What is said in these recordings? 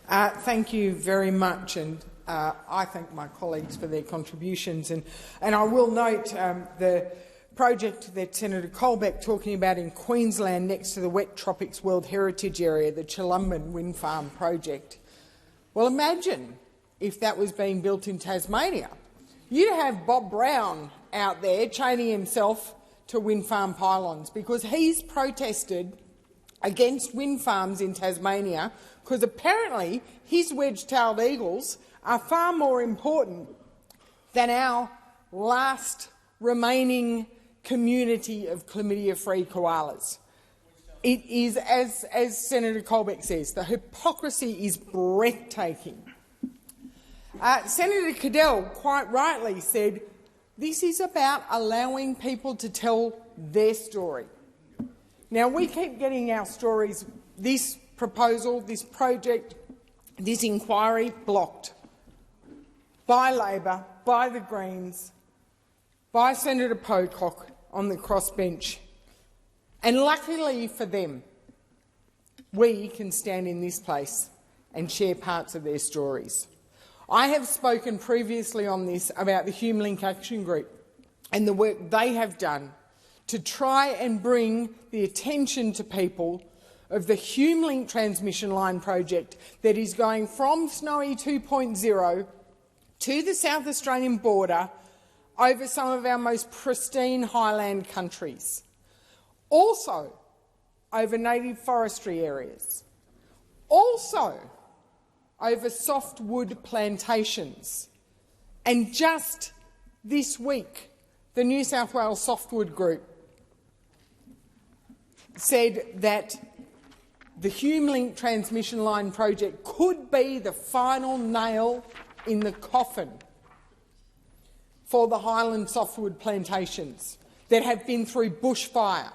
Thank you very much, and I thank my colleagues for their contributions. And I will note the project that Senator Colbeck talking about in Queensland next to the Wet Tropics World Heritage Area, the Chilumban Wind Farm project. Well, imagine if that was being built in Tasmania. You'd have Bob Brown out there chaining himself to wind farm pylons because he's protested against wind farms in Tasmania because apparently his wedge-tailed eagles are far more important than our last remaining community of chlamydia-free koalas. It is, as Senator Colbeck says, the hypocrisy is breathtaking. Senator Cadell quite rightly said this is about allowing people to tell their story. Now, we keep getting our stories, this proposal, this project, this inquiry blocked by Labor, by the Greens, by Senator Pocock on the crossbench. And luckily for them, we can stand in this place and share parts of their stories. I have spoken previously on this about the HumeLink Action Group and the work they have done to try and bring the attention to people of the HumeLink transmission line project that is going from Snowy 2.0 to the South Australian border over some of our most pristine highland countries, also over native forestry areas, also over softwood plantations. And just this week, the New South Wales Softwood Group said that the HumeLink transmission line project could be the final nail in the coffin for the Highland softwood plantations that have been through bushfire,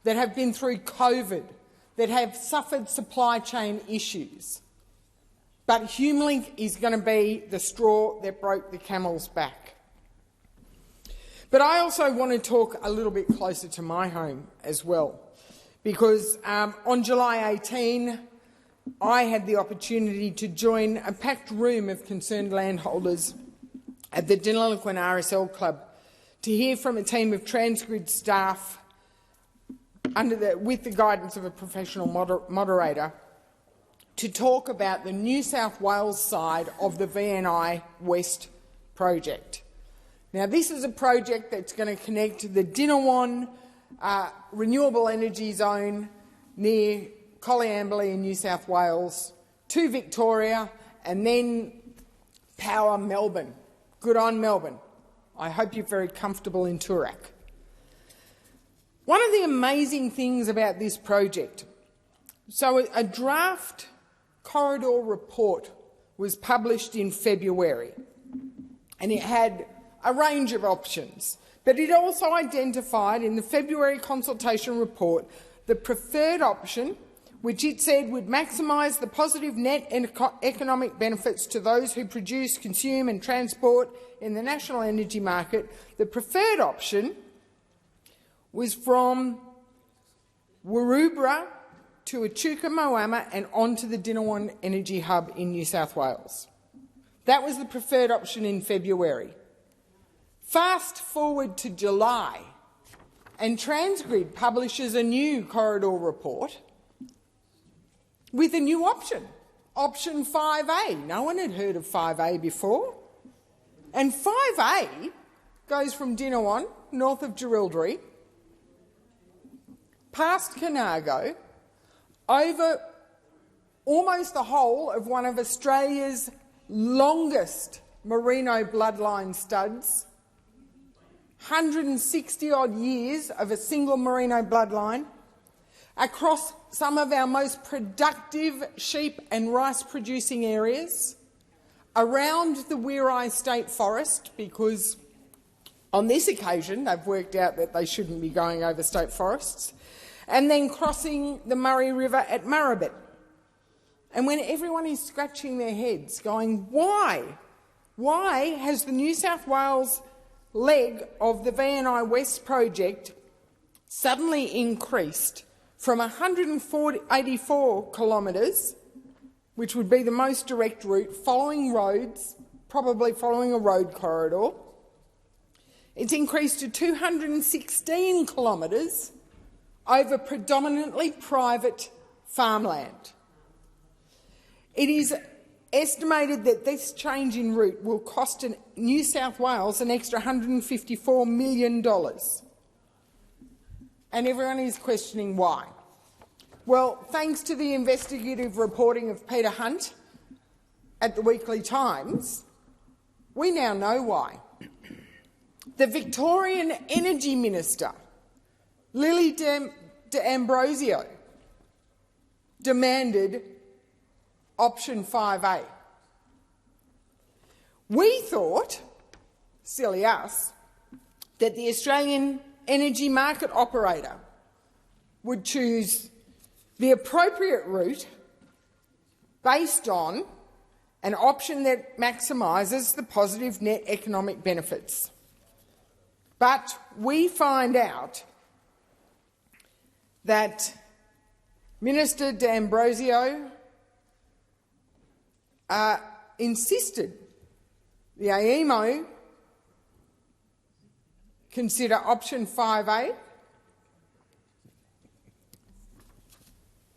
that have been through COVID, that have suffered supply chain issues. But HumeLink is going to be the straw that broke the camel's back. But I also want to talk a little bit closer to my home as well, because on July 18, I had the opportunity to join a packed room of concerned landholders at the Deniliquin RSL Club to hear from a team of Transgrid staff with the guidance of a professional moderator to talk about the New South Wales side of the VNI West project. Now, this is a project that's going to connect the Dinawan renewable energy zone near Coleambally in New South Wales to Victoria and then power Melbourne. Good on Melbourne. I hope you're very comfortable in Toorak. One of the amazing things about this project, so a draft corridor report was published in February, and it had a range of options, but it also identified in the February consultation report the preferred option, which it said would maximise the positive net and economic benefits to those who produce, consume and transport in the national energy market. The preferred option was from Waroobra to Echuca Moama and onto the Dinawan Energy Hub in New South Wales. That was the preferred option in February. Fast forward to July, and Transgrid publishes a new corridor report with a new option, option 5A. No one had heard of 5A before. And 5A goes from Dinawan, north of Jerilderie, past Conago, over almost the whole of one of Australia's longest merino bloodline studs, 160-odd years of a single merino bloodline, across some of our most productive sheep and rice-producing areas, around the Wirrai State Forest, because on this occasion they've worked out that they shouldn't be going over state forests, and then crossing the Murray River at Murrabit. And when everyone is scratching their heads going, why? Why has the New South Wales leg of the VNI West project suddenly increased from 184 kilometres which would be the most direct route, following roads, probably following a road corridor. It's increased to 216 kilometres over predominantly private farmland. It is estimated that this change in route will cost New South Wales an extra $154 million. And everyone is questioning why. Well, thanks to the investigative reporting of Peter Hunt at the Weekly Times, we now know why. The Victorian Energy Minister, Lily D'Ambrosio, demanded option 5A. We thought, silly us, that the Australian energy market operator would choose the appropriate route based on an option that maximises the positive net economic benefits. But we find out that Minister D'Ambrosio insisted the AEMO consider option 5A,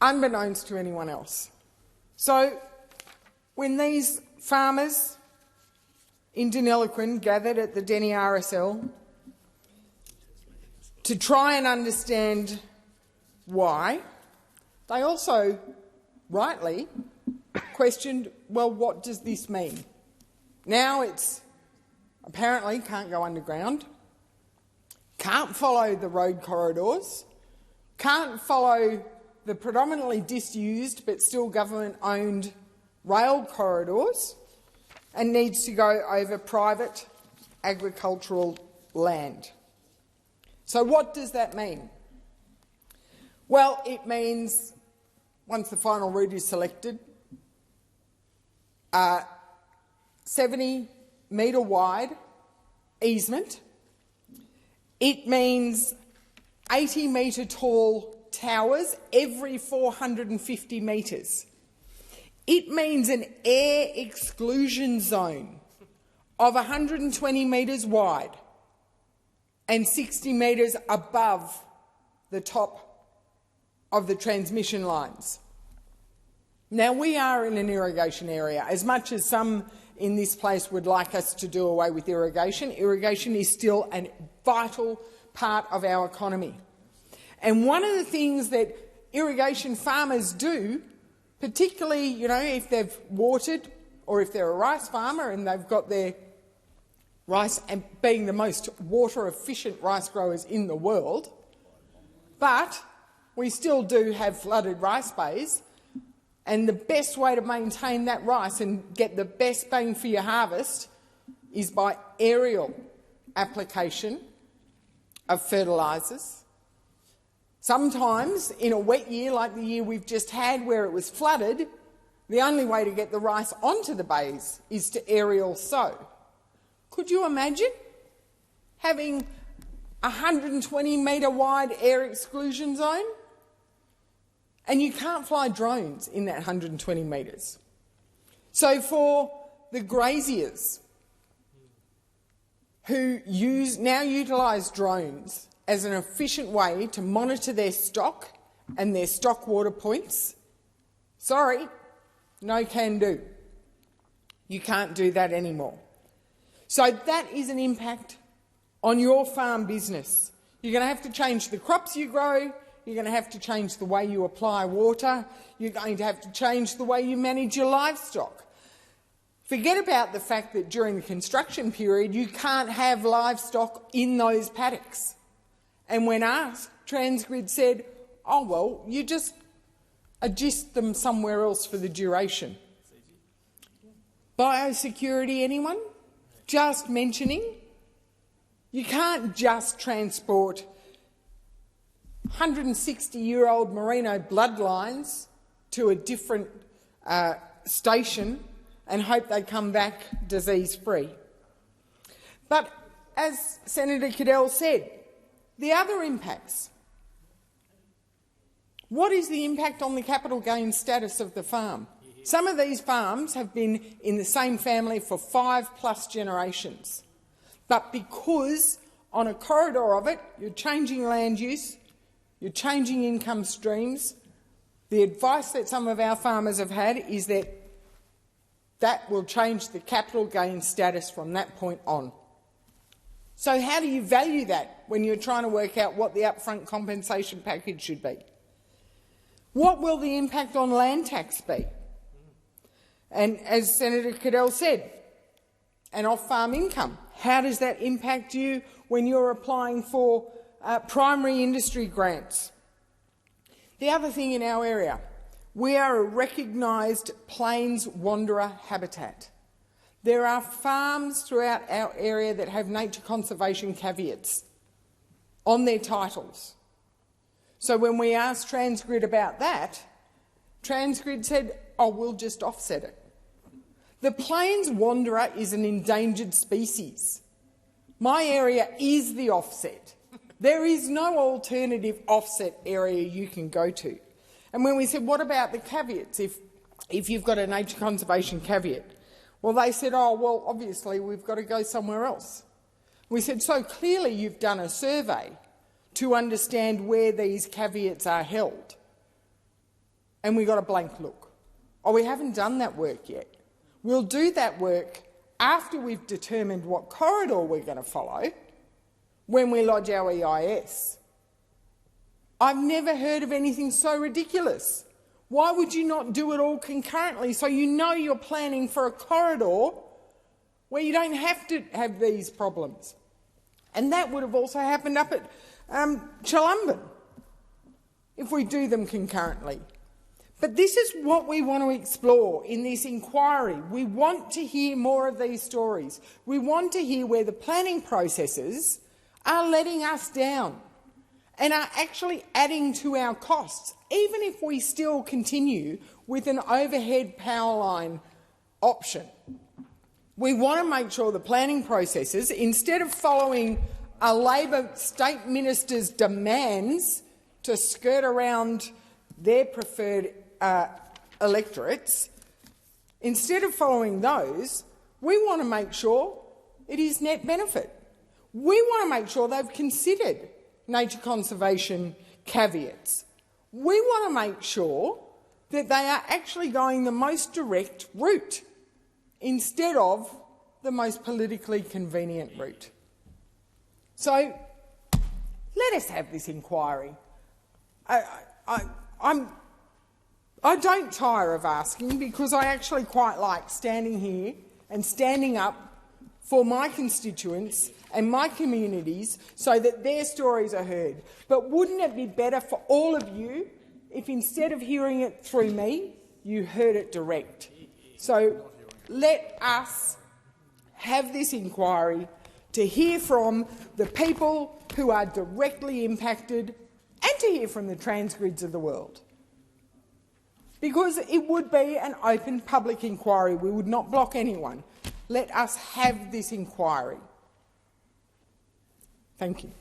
unbeknownst to anyone else. So when these farmers in Deniliquin gathered at the Denny RSL to try and understand why, they also rightly questioned, well, what does this mean? Now it's apparently can't go underground, can't follow the road corridors, can't follow the predominantly disused but still government-owned rail corridors, and needs to go over private agricultural land. So what does that mean? Well, it means once the final route is selected, 70-metre wide easement. It means 80-metre tall towers every 450 metres. It means an air exclusion zone of 120 metres wide and 60 metres above the top of the transmission lines. Now, we are in an irrigation area. As much as some in this place would like us to do away with irrigation, irrigation is still a vital part of our economy. And one of the things that irrigation farmers do, particularly, if they've watered or if they're a rice farmer and they've got their rice, and being the most water-efficient rice growers in the world, but we still do have flooded rice bays, and the best way to maintain that rice and get the best bang for your harvest is by aerial application of fertilisers. Sometimes, in a wet year like the year we've just had where it was flooded, the only way to get the rice onto the bays is to aerial sow. Could you imagine having a 120-metre wide air exclusion zone? And you can't fly drones in that 120 metres. So for the graziers who now utilise drones as an efficient way to monitor their stock and their stock water points, sorry, no can do. You can't do that anymore. So that is an impact on your farm business. You're going to have to change the crops you grow, you're going to have to change the way you apply water, you're going to have to change the way you manage your livestock. Forget about the fact that during the construction period you can't have livestock in those paddocks. And when asked, Transgrid said, oh well, you just adjust them somewhere else for the duration. Biosecurity, anyone? Just mentioning? You can't just transport 160-year-old merino bloodlines to a different station and hope they come back disease-free. But as Senator Cadell said, the other impacts. What is the impact on the capital gains status of the farm? Some of these farms have been in the same family for 5+ generations. But because on a corridor of it, you're changing land use, you're changing income streams, the advice that some of our farmers have had is that that will change the capital gain status from that point on. So how do you value that when you're trying to work out what the upfront compensation package should be? What will the impact on land tax be? And as Senator Cadell said, and off-farm income, how does that impact you when you're applying for primary industry grants? The other thing in our area, we are a recognised plains wanderer habitat. There are farms throughout our area that have nature conservation caveats on their titles. So when we asked Transgrid about that, Transgrid said, oh, we'll just offset it. The plains wanderer is an endangered species. My area is the offset. There is no alternative offset area you can go to. And when we said, what about the caveats if you've got a nature conservation caveat? Well, they said, oh, well, obviously we've got to go somewhere else. We said, so clearly you've done a survey to understand where these caveats are held. And we got a blank look. Oh, we haven't done that work yet. We'll do that work after we've determined what corridor we're going to follow when we lodge our EIS. I've never heard of anything so ridiculous. Why would you not do it all concurrently so you know you're planning for a corridor where you don't have to have these problems? And that would have also happened up at Chalumban if we do them concurrently. But this is what we want to explore in this inquiry. We want to hear more of these stories. We want to hear where the planning processes are letting us down and are actually adding to our costs, even if we still continue with an overhead power line option. We want to make sure the planning processes, instead of following a Labor state minister's demands to skirt around their preferred electorates, instead of following those, we want to make sure it is net benefit. We want to make sure they've considered nature conservation caveats. We want to make sure that they are actually going the most direct route instead of the most politically convenient route. So let us have this inquiry. I don't tire of asking, because I actually quite like standing here and standing up for my constituents and my communities so that their stories are heard. But wouldn't it be better for all of you if instead of hearing it through me, you heard it direct? So let us have this inquiry to hear from the people who are directly impacted and to hear from the Transgrids of the world. Because it would be an open public inquiry. We would not block anyone. Let us have this inquiry. Thank you.